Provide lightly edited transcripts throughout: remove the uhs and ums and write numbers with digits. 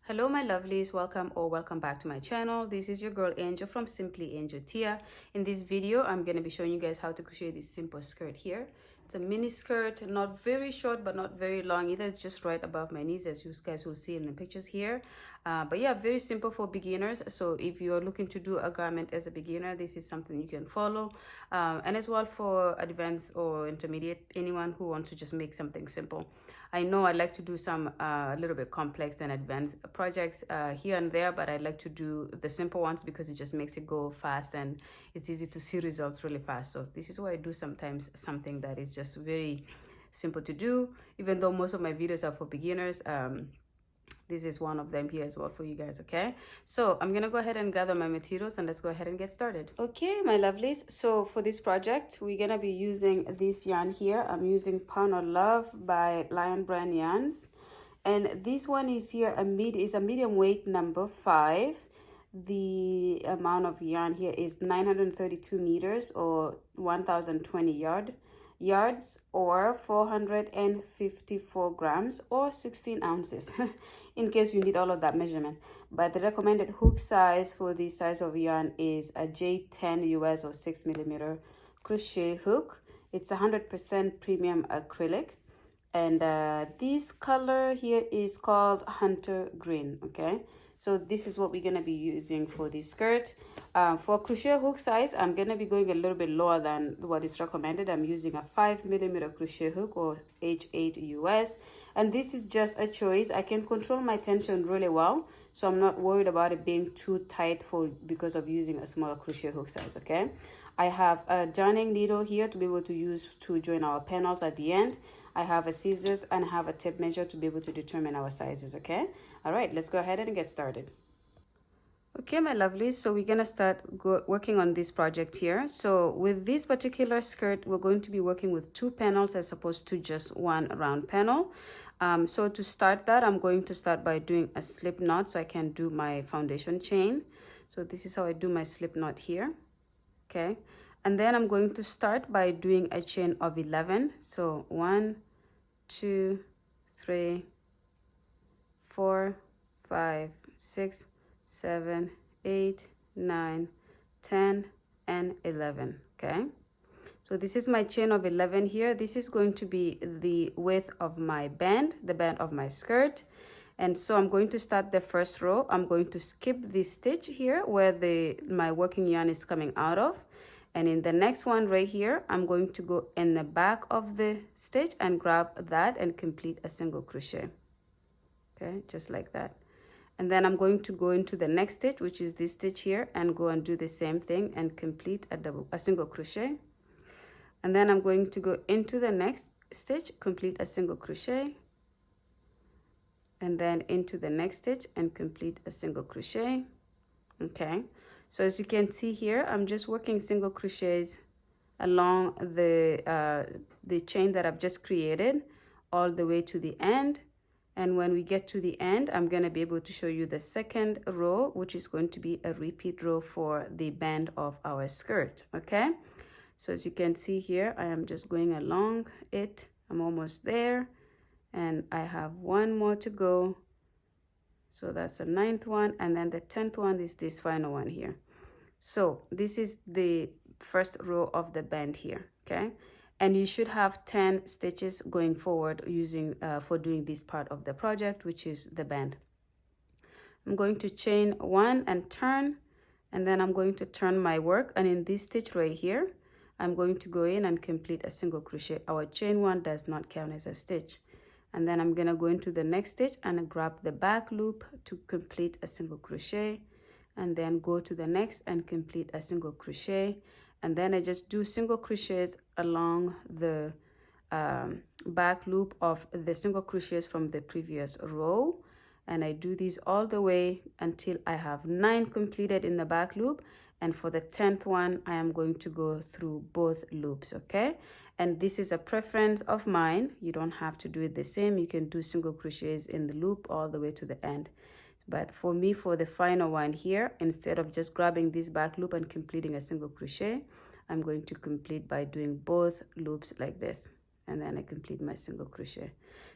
Hello my lovelies, welcome back to my channel. This is your girl Angel from Simply Angel Tia. In this video I'm going to be showing you guys how to crochet this simple skirt here. It's a mini skirt, not very short but not very long either. It's just right above my knees, as you guys will see in the pictures here. But yeah, very simple for beginners. So if you're looking to do a garment as a beginner, this is something you can follow, and as well for advanced or intermediate, anyone who wants to just make something simple. I know I like to do some a little bit complex and advanced projects here and there, but I like to do the simple ones because it just makes it go fast and it's easy to see results really fast. So this is why I do sometimes something that is just very simple to do, even though most of my videos are for beginners. This is one of them here as well for you guys. Okay, so I'm gonna go ahead and gather my materials and let's go ahead and get started. Okay my lovelies, so for this project we're gonna be using this yarn here. I'm using Pound of Love by Lion Brand Yarns, and this one is here a medium weight number 5. The amount of yarn here is 932 meters or 1020 yards or 454 grams or 16 ounces in case you need all of that measurement. But the recommended hook size for this size of yarn is a J10 US or 6mm crochet hook. It's 100% premium acrylic, and this color here is called Hunter Green. Okay, so this is what we're going to be using for this skirt. For crochet hook size, I'm going to be going a little bit lower than what is recommended. I'm using a 5mm crochet hook or H8 US, and this is just a choice. I can control my tension really well, so I'm not worried about it being too tight because of using a smaller crochet hook size. Okay, I have a darning needle here to be able to use to join our panels at the end. I have a scissors and I have a tape measure to be able to determine our sizes. Okay, all right, let's go ahead and get started. Okay my lovelies, so we're gonna start working on this project here. So with this particular skirt, we're going to be working with 2 panels as opposed to just one round panel. So to start that, I'm going to start by doing a slip knot so I can do my foundation chain. So this is how I do my slip knot here. Okay, and then I'm going to start by doing a chain of 11. So 1 2 3 4 5 6 7 8 9 10 and 11. Okay, so this is my chain of 11 here. This is going to be the width of my band, the band of my skirt. And so I'm going to start the first row. I'm going to skip this stitch here where my working yarn is coming out of, and in the next one right here I'm going to go in the back of the stitch and grab that and complete a single crochet. Okay, just like that. And then I'm going to go into the next stitch, which is this stitch here, and go and do the same thing and complete a single crochet. And then I'm going to go into the next stitch, complete a single crochet, and then into the next stitch and complete a single crochet. Okay, so as you can see here, I'm just working single crochets along the chain that I've just created all the way to the end. And when we get to the end, I'm going to be able to show you the second row, which is going to be a repeat row for the band of our skirt. Okay, so as you can see here, I am just going along it. I'm almost there, and I have one more to go. So that's the 9th one, and then the 10th one is this final one here. So this is the first row of the band here. Okay, and you should have 10 stitches going forward using for doing this part of the project, which is the band. I'm going to chain 1 and turn, and then I'm going to turn my work, and in this stitch right here I'm going to go in and complete a single crochet. Our chain 1 does not count as a stitch. And then I'm gonna go into the next stitch and grab the back loop to complete a single crochet, and then go to the next and complete a single crochet. And then I just do single crochets along the back loop of the single crochets from the previous row, and I do these all the way until I have 9 completed in the back loop. And for the 10th one, I am going to go through both loops. Okay, and this is a preference of mine. You don't have to do it the same. You can do single crochets in the loop all the way to the end. But for me, for the final one here, instead of just grabbing this back loop and completing a single crochet, I'm going to complete by doing both loops like this. and then I complete my single crochet.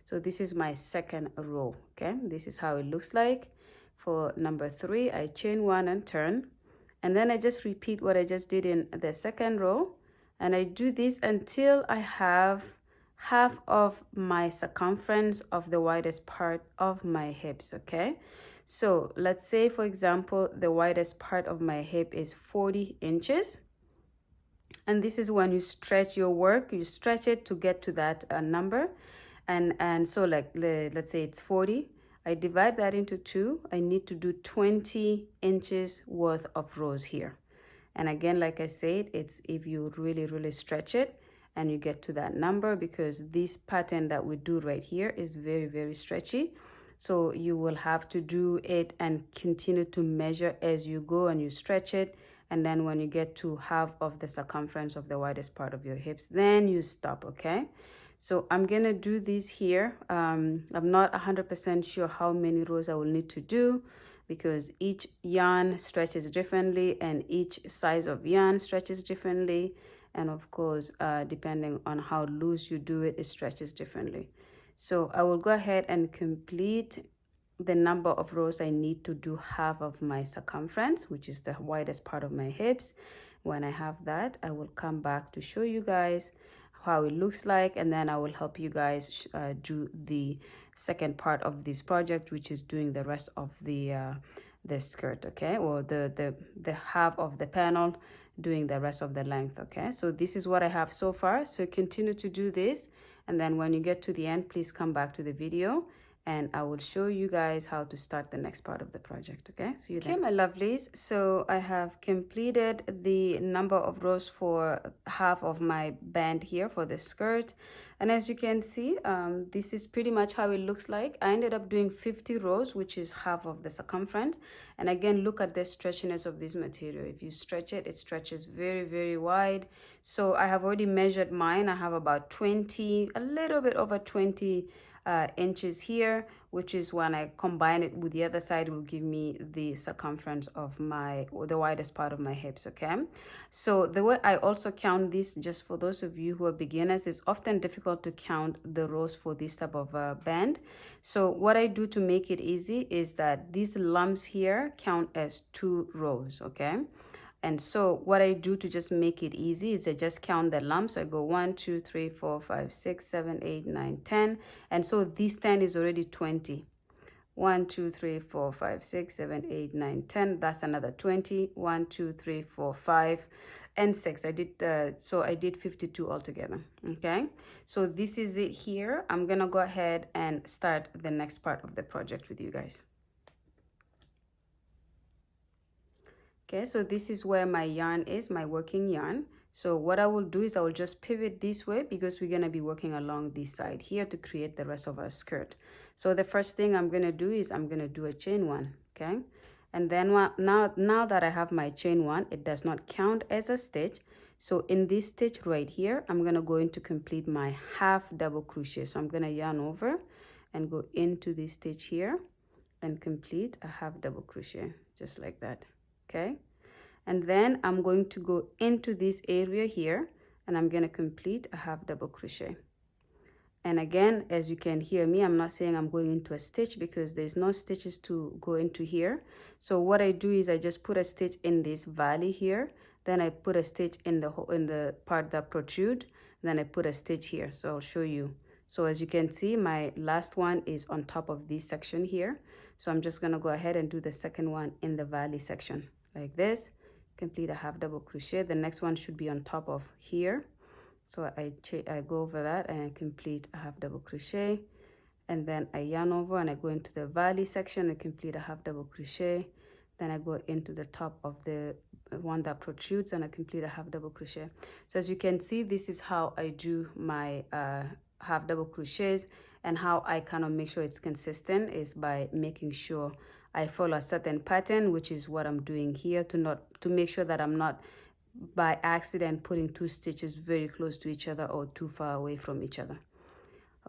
So this is my second row. Okay, this is how it looks like. For number 3, I chain 1 and turn, and then I just repeat what I just did in the second row, and I do this until I have half of my circumference of the widest part of my hips. Okay, so let's say, for example, the widest part of my hip is 40 inches, and this is when you stretch your work, you stretch it to get to that number. And so, like, let's say it's 40, I divide that into 2. I need to do 20 inches worth of rows here. And again, like I said, it's if you really stretch it and you get to that number, because this pattern that we do right here is very stretchy. So you will have to do it and continue to measure as you go, and you stretch it. And then when you get to half of the circumference of the widest part of your hips, then you stop. Okay, so I'm gonna do this here. I'm not 100% sure how many rows I will need to do, because each yarn stretches differently and each size of yarn stretches differently, and of course depending on how loose you do it, it stretches differently. So I will go ahead and complete the number of rows I need to do half of my circumference, which is the widest part of my hips. When I have that, I will come back to show you guys how it looks like, and then I will help you guys do the second part of this project, which is doing the rest of the skirt. Okay, or the half of the panel, doing the rest of the length. Okay, so this is what I have so far. So continue to do this, and then when you get to the end, please come back to the video and I will show you guys how to start the next part of the project. Okay, see you then. Okay, my lovelies, so I have completed the number of rows for half of my band here for the skirt, and as you can see, this is pretty much how it looks like. I ended up doing 50 rows, which is half of the circumference. And again, look at the stretchiness of this material. If you stretch it, it stretches very wide. So I have already measured mine. I have about 20, a little bit over 20 inches here, which is when I combine it with the other side, will give me the circumference of the widest part of my hips. Okay, so the way I also count this, just for those of you who are beginners, it's often difficult to count the rows for this type of band. So what I do to make it easy is that these lumps here count as 2 rows. Okay, and so what I do to just make it easy is I just count the lumps. I go 1, 2, 3, 4, 5, 6, 7, 8, 9, 10. And so this 10 is already 20. 1, 2, 3, 4, 5, 6, 7, 8, 9, 10. That's another 20. 1, 2, 3, 4, 5, and 6. I did 52 altogether. Okay, so this is it here. I'm gonna go ahead and start the next part of the project with you guys. Okay, so this is where my yarn is, my working yarn. So what I will do is I will just pivot this way, because we're going to be working along this side here to create the rest of our skirt. So the first thing I'm going to do is I'm going to do a chain 1. Okay, and then now that I have my chain 1, it does not count as a stitch. So in this stitch right here, I'm going to go in to complete my half double crochet. So I'm going to yarn over and go into this stitch here and complete a half double crochet, just like that. Okay, and then I'm going to go into this area here and I'm going to complete a half double crochet. And again, as you can hear me, I'm not saying I'm going into a stitch, because there's no stitches to go into here. So what I do is I just put a stitch in this valley here, then I put a stitch in the part that protrude, then I put a stitch here. So I'll show you. So as you can see, my last one is on top of this section here. So I'm just going to go ahead and do the second one in the valley section like this, complete a half double crochet. The next one should be on top of here. So I go over that and I complete a half double crochet, and then I yarn over and I go into the valley section and complete a half double crochet. Then I go into the top of the one that protrudes and I complete a half double crochet. So as you can see, this is how I do my half double crochets, and how I kind of make sure it's consistent is by making sure I follow a certain pattern, which is what I'm doing here, to make sure that I'm not by accident putting 2 stitches very close to each other or too far away from each other.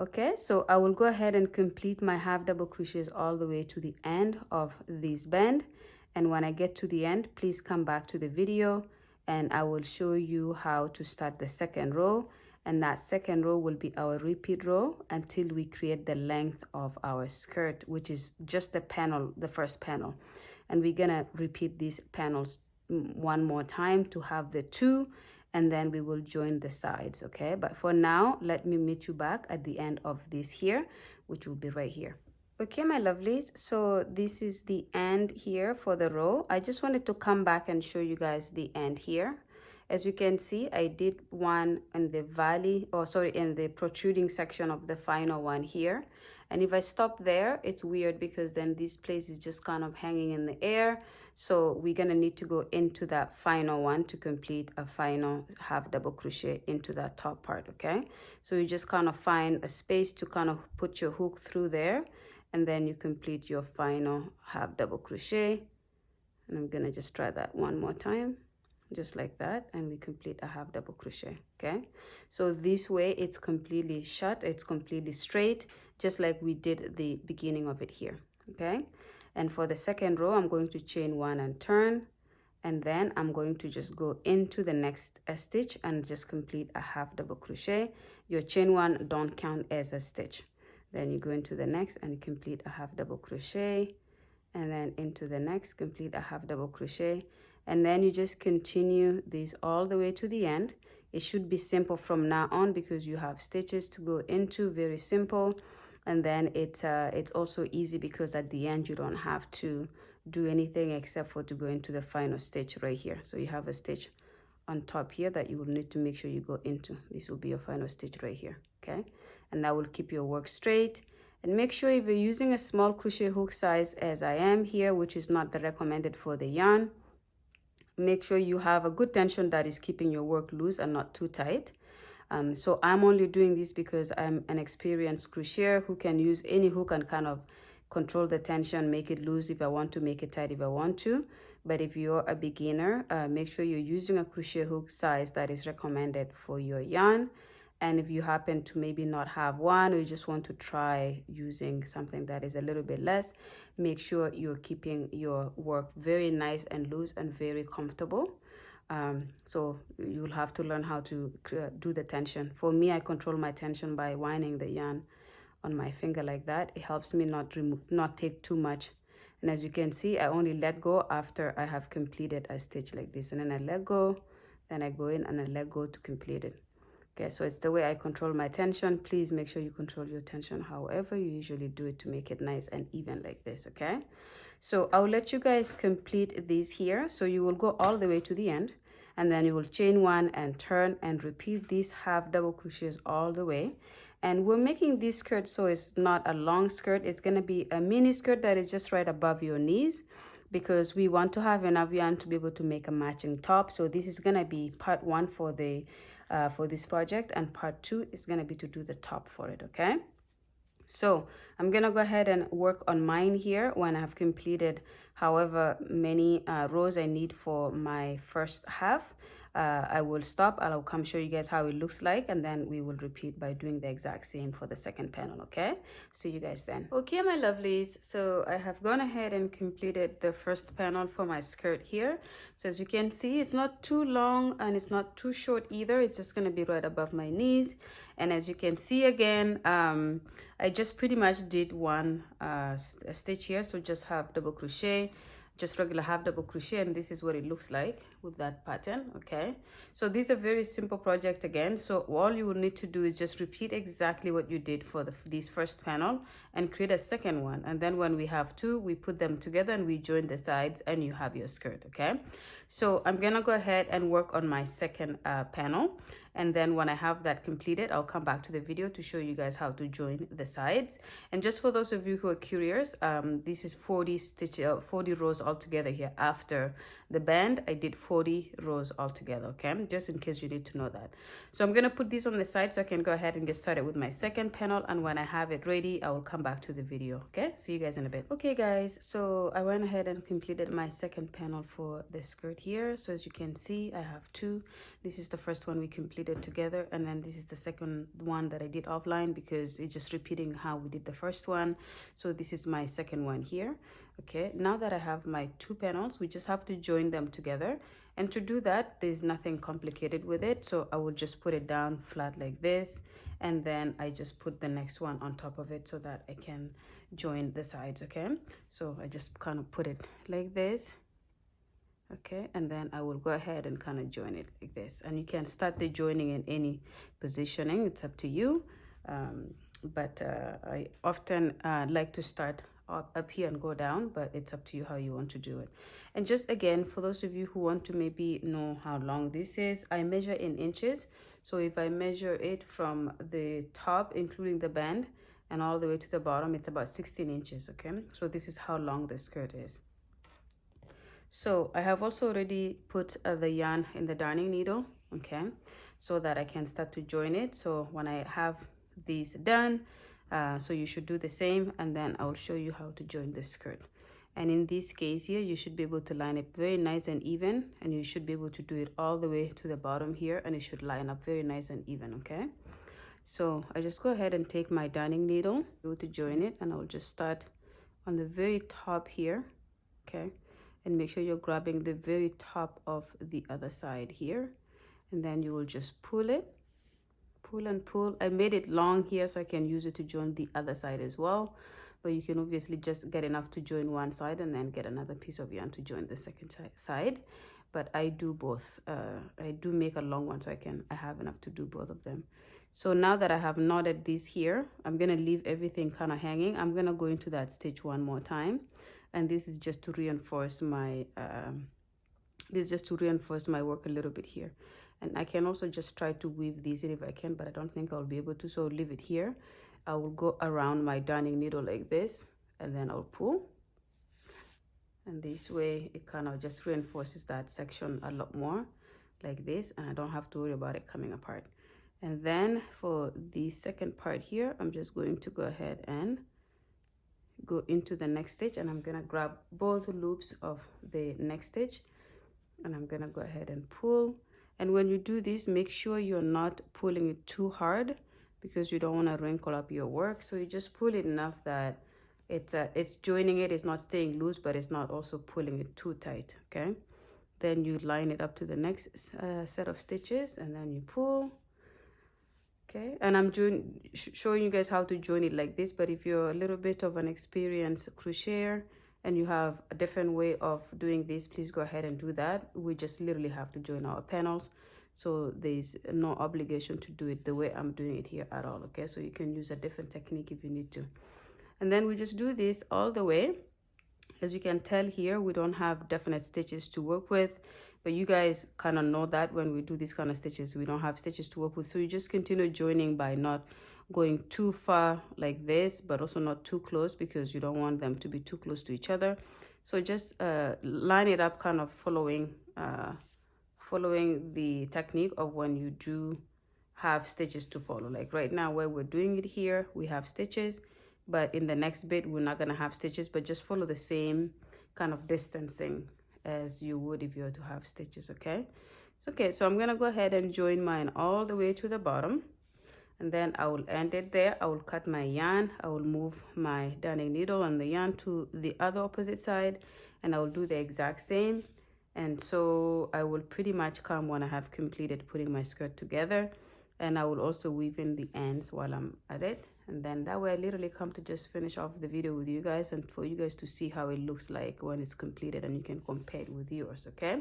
Okay, so I will go ahead and complete my half double crochets all the way to the end of this band. And when I get to the end, please come back to the video and I will show you how to start the second row. and that second row will be our repeat row until we create the length of our skirt, which is just the panel, the first panel. And we're gonna repeat these panels one more time to have the two, and then we will join the sides. Okay, but for now, let me meet you back at the end of this here, which will be right here. Okay, my lovelies, so this is the end here for the row. I just wanted to come back and show you guys the end here. As you can see, I did one in the valley, or sorry, in the protruding section of the final one here. And if I stop there, it's weird because then this place is just kind of hanging in the air. So we're gonna need to go into that final one to complete a final half double crochet into that top part, okay? So you just kind of find a space to kind of put your hook through there, and then you complete your final half double crochet. And I'm gonna just try that one more time, just like that, and we complete a half double crochet. Okay, so this way it's completely shut, it's completely straight, just like we did the beginning of it here. Okay, and for the second row, I'm going to chain one and turn, and then I'm going to just go into the next stitch and just complete a half double crochet. Your chain one don't count as a stitch. Then you go into the next and complete a half double crochet, and then into the next, complete a half double crochet, and then you just continue this all the way to the end. It should be simple from now on because you have stitches to go into, very simple. And then it's also easy because at the end you don't have to do anything except for to go into the final stitch right here. So you have a stitch on top here that you will need to make sure you go into. This will be your final stitch right here. Okay, and that will keep your work straight. And make sure if you're using a small crochet hook size as I am here, which is not the recommended for the yarn, make sure you have a good tension that is keeping your work loose and not too tight. So I'm only doing this because I'm an experienced crocheter who can use any hook and kind of control the tension, make it loose if I want to, make it tight if I want to. But if you're a beginner, make sure you're using a crochet hook size that is recommended for your yarn. And if you happen to maybe not have one, or you just want to try using something that is a little bit less, make sure you're keeping your work very nice and loose and very comfortable. So you'll have to learn how to do the tension. For me, I control my tension by winding the yarn on my finger like that. It helps me not take too much. And as you can see, I only let go after I have completed a stitch like this, and then I let go, then I go in and I let go to complete it. Okay, so it's the way I control my tension. Please make sure you control your tension however you usually do it to make it nice and even like this. Okay, so I'll let you guys complete these here. So you will go all the way to the end, and then you will chain one and turn and repeat these half double crochets all the way. And we're making this skirt so it's not a long skirt. It's going to be a mini skirt that is just right above your knees, because we want to have enough yarn to be able to make a matching top. So this is going to be part one for the for this project, and part two is going to be to do the top for it. Okay, so I'm gonna go ahead and work on mine here. When I have completed however many rows I need for my first half, I will stop and I'll come show you guys how it looks like, and then we will repeat by doing the exact same for the second panel. Okay, see you guys then. Okay, my lovelies, so I have gone ahead and completed the first panel for my skirt here. So as you can see, it's not too long and it's not too short either. It's just going to be right above my knees. And as you can see again, I just pretty much did one stitch here, so just half double crochet, just regular half double crochet, and this is what it looks like with that pattern. Okay, so this is a very simple project again. So all you will need to do is just repeat exactly what you did for this first panel and create a second one, and then when we have two, we put them together and we join the sides and you have your skirt. Okay, so I'm gonna go ahead and work on my second panel, and then when I have that completed, I'll come back to the video to show you guys how to join the sides. And just for those of you who are curious, this is 40 rows altogether here. After the band, I did 40 rows altogether. Okay, just in case you need to know that. So I'm gonna put this on the side so I can go ahead and get started with my second panel, and when I have it ready, I will come back to the video. Okay, see you guys in a bit. Okay guys, so I went ahead and completed my second panel for the skirt here. So as you can see, I have two. This is the first one we completed together, and then this is the second one that I did offline because it's just repeating how we did the first one. So this is my second one here. Okay, now that I have my 2 panels, we just have to join them together. And to do that, there's nothing complicated with it. So I will just put it down flat like this, and then I just put the next one on top of it so that I can join the sides. Okay, so I just kind of put it like this. Okay, and then I will go ahead and kind of join it like this, and you can start the joining in any positioning, it's up to you. But I often like to start up here and go down, but it's up to you how you want to do it. And just again, for those of you who want to maybe know how long this is, I measure in inches. So if I measure it from the top, including the band, and all the way to the bottom, it's about 16 inches. Okay, so this is how long the skirt is. So I have also already put the yarn in the darning needle, okay, so that I can start to join it. So when I have these done, so you should do the same, and then I will show you how to join the skirt. And in this case here, you should be able to line it very nice and even, and you should be able to do it all the way to the bottom here, and it should line up very nice and even. Okay, so I just go ahead and take my darning needle, go to join it, and I'll just start on the very top here. Okay, and make sure you're grabbing the very top of the other side here, and then you will just pull it, pull and pull. I made it long here so I can use it to join the other side as well, but you can obviously just get enough to join one side and then get another piece of yarn to join the second side. But I do both. I do make a long one so I have enough to do both of them. So now that I have knotted this here, I'm gonna leave everything kind of hanging. I'm gonna go into that stitch one more time, and this is just to reinforce my work a little bit here. And I can also just try to weave these in if I can, but I don't think I'll be able to, so I'll leave it here. I will go around my darning needle like this, and then I'll pull, and this way it kind of just reinforces that section a lot more like this, and I don't have to worry about it coming apart. And then for the second part here, I'm just going to go ahead and go into the next stitch, and I'm gonna grab both loops of the next stitch, and I'm gonna go ahead and pull. And when you do this, make sure you're not pulling it too hard, because you don't want to wrinkle up your work. So you just pull it enough that it's joining it, it's not staying loose, but it's not also pulling it too tight. Okay, then you line it up to the next set of stitches, and then you pull. Okay, and I'm showing you guys how to join it like this, but if you're a little bit of an experienced crocheter and you have a different way of doing this, please go ahead and do that. We just literally have to join our panels, so there's no obligation to do it the way I'm doing it here at all. Okay, so you can use a different technique if you need to. And then we just do this all the way. As you can tell here, we don't have definite stitches to work with, but you guys kind of know that when we do these kind of stitches, we don't have stitches to work with. So you just continue joining by not going too far like this, but also not too close, because you don't want them to be too close to each other. So just line it up, kind of following the technique of when you do have stitches to follow. Like right now where we're doing it here, we have stitches, but in the next bit we're not going to have stitches, but just follow the same kind of distancing as you would if you were to have stitches. Okay, so I'm going to go ahead and join mine all the way to the bottom, and then I will end it there. I will cut my yarn, I will move my darning needle and the yarn to the other opposite side, and I will do the exact same. And so I will pretty much come when I have completed putting my skirt together, and I will also weave in the ends while I'm at it. And then that way I literally come to just finish off the video with you guys, and for you guys to see how it looks like when it's completed, and you can compare it with yours. Okay,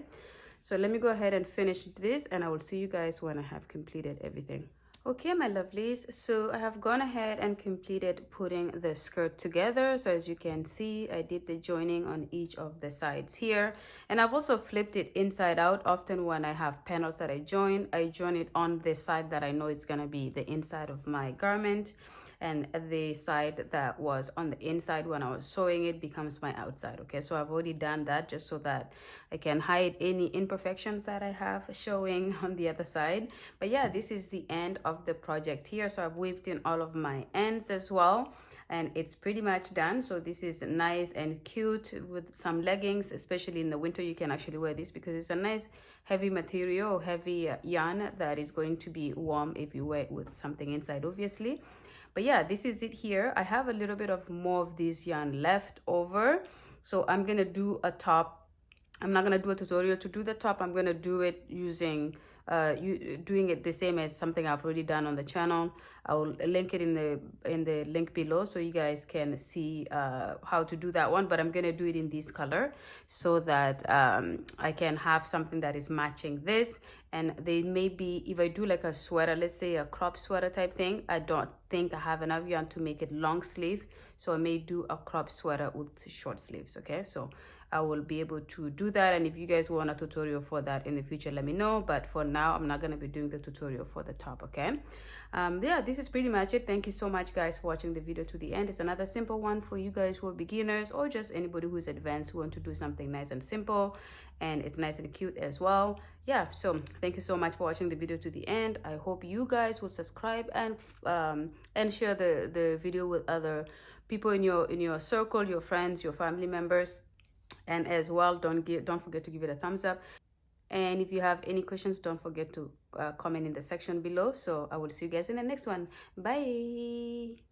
so let me go ahead and finish this, and I will see you guys when I have completed everything. Okay, my lovelies, so I have gone ahead and completed putting the skirt together. So as you can see, I did the joining on each of the sides here, and I've also flipped it inside out. Often when I have panels that I join it on the side that I know it's gonna be the inside of my garment, and the side that was on the inside when I was sewing it becomes my outside. Okay, so I've already done that just so that I can hide any imperfections that I have showing on the other side. But yeah, this is the end of the project here. So I've weaved in all of my ends as well, and it's pretty much done. So this is nice and cute with some leggings. Especially in the winter, you can actually wear this because it's a nice heavy material, heavy yarn that is going to be warm if you wear it with something inside, obviously. But yeah, this is it here. I have a little bit of more of this yarn left over, So I'm gonna do a top. I'm not gonna do a tutorial to do the top. I'm gonna do it using doing it the same as something I've already done on the channel. I will link it in the link below so you guys can see how to do that one. But I'm gonna do it in this color so that I can have something that is matching this. And they may be, if I do like a sweater, let's say a crop sweater type thing, I don't think I have enough yarn to make it long sleeve, so I may do a crop sweater with short sleeves. Okay, so I will be able to do that, and if you guys want a tutorial for that in the future, let me know. But for now, I'm not going to be doing the tutorial for the top. Okay, yeah, this is pretty much it. Thank you so much guys for watching the video to the end. It's another simple one for you guys who are beginners or just anybody who's advanced who want to do something nice and simple, and it's nice and cute as well. Yeah, so thank you so much for watching the video to the end. I hope you guys will subscribe and share the video with other people in your circle, your friends, your family members. And as well, don't forget to give it a thumbs up. And if you have any questions, don't forget to comment in the section below. So I will see you guys in the next one. Bye.